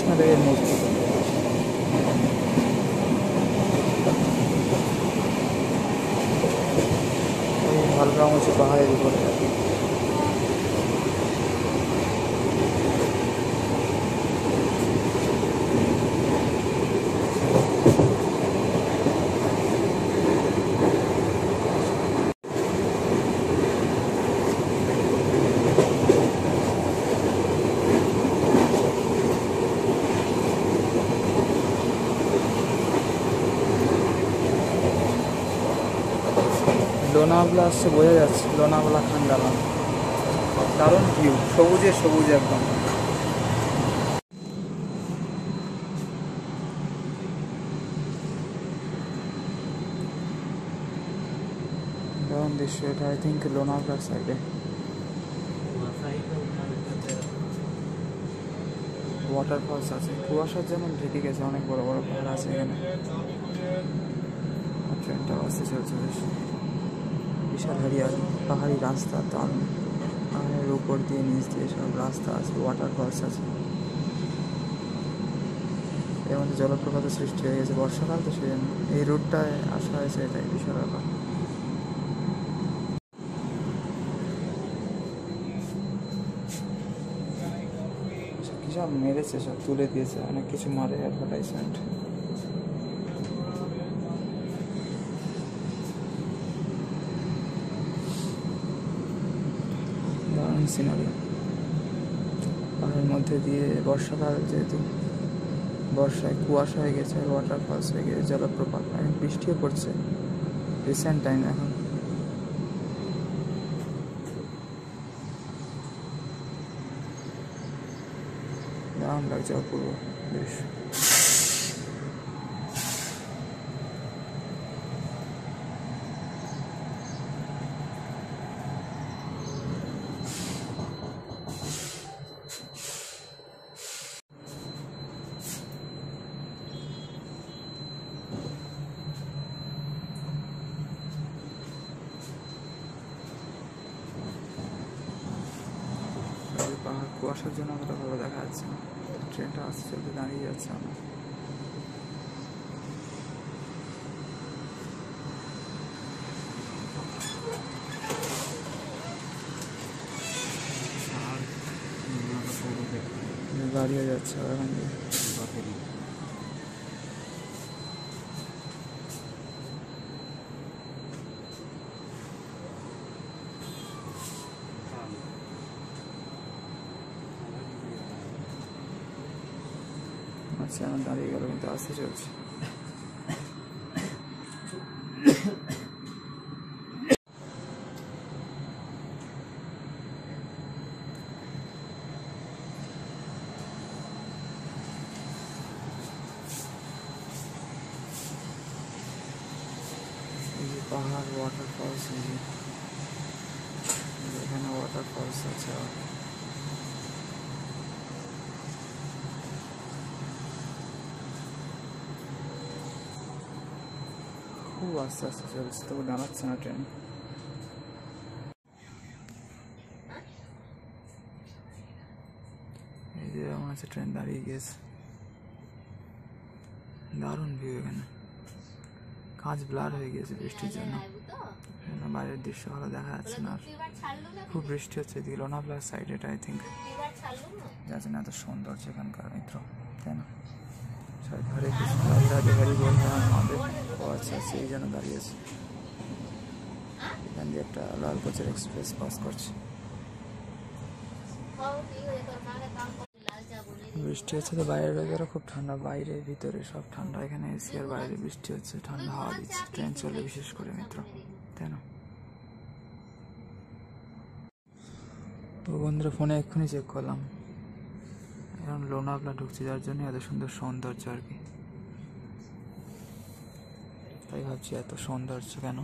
কৃষ্ণদেবের মূর্তি। এই হলগামুচি পাহাড়ের উপরে লোনাভালা আসছে, বোঝা যাচ্ছে লোনাভালা খান্ডালা। দারুণ ভিউ, সবুজে সবুজ একদম। দারুণ দৃশ্য এটা, আই থিঙ্ক লোনাভালার সাইডে। ওয়াটারফলস আছে, কুয়াশার জন্য ঢেকে গেছে, অনেক বড় বড় পাহাড় আছে এখানে। ট্রেনটা আসতে চলছে বেশ, বিশাল হরিয়ালি, পাহাড়ি রাস্তা, দারুণ। পাহাড়ের উপর দিয়ে নিচ দিয়ে সব রাস্তা আছে, ওয়াটারফলস আছে। এর মধ্যে জলপ্রপাতের সৃষ্টি হয়ে গেছে, বর্ষাকাল তো সেই জন্য এই রুটটায় আসা হয়েছে, এটাই বিশাল ব্যাপার। কি সব মেরেছে, সব তুলে দিয়েছে, অনেক কিছু মারে অ্যাডভার্টাইজমেন্ট। দারুণ সিনারি, পাহাড়ের মধ্যে দিয়ে বর্ষাকাল, যেহেতু বর্ষায় কুয়াশা হয়ে গেছে, ওয়াটারফলস হয়ে গেছে, জলপ্রপাত, এখন বৃষ্টিও পড়ছে রিসেন্ট টাইম এখন। দারুণ লাগছে অপূর্ব বেশ। পাহাড় কুয়াশার জন্য অতটা ভালো দেখা যাচ্ছে না, ট্রেনটা আসতে চলতে দাঁড়িয়ে যাচ্ছে আমার। দাঁড়িয়ে যাচ্ছে ওখান দিয়ে। আচ্ছা, আমার দাঁড়িয়ে গেল, কিন্তু আসতে চলছে। পাহাড়, ওয়াটারফলস, এখানে ওয়াটারফলস আছে। খুব আস্তে আস্তে চলছে, তবু দাঁড়াচ্ছে না ট্রেন। এই যে আমার আছে, ট্রেন দাঁড়িয়ে গিয়েছে। দারুণ ভিউ এখানে, কাঁচ ব্লার হয়ে গিয়েছে বৃষ্টির জন্য, বাইরের দৃশ্য ভালো দেখা যাচ্ছে না। খুব বৃষ্টি হচ্ছে এদিকে লোনাভালার সাইড, এটা আই থিঙ্ক যাচ্ছে না, এত সুন্দর এখানকার মিত্র, তাই না? হরে কৃষ্ণ রাধে হরি বল আমাদের। ও আচ্ছা আচ্ছা, এই জন্য দাঁড়িয়েছে। এখান দিয়ে একটা লাল কোচের এক্সপ্রেস পাস করছে। বৃষ্টি হচ্ছে তো, বাইরের ওয়েদারও খুব ঠান্ডা, বাইরে ভিতরে সব ঠান্ডা। এখানে এসি আর বাইরে বৃষ্টি হচ্ছে, ঠান্ডা হাওয়া দিচ্ছে ট্রেন চলে, বিশেষ করে মিত্র, তাই না? তো বন্ধুরা, ফোনে এক্ষুনি চেক করলাম, এখন লোনাভালা ঢুকছে, যার জন্য এত সুন্দর সৌন্দর্য আর কি। তাই ভাবছি এত সৌন্দর্য কেন।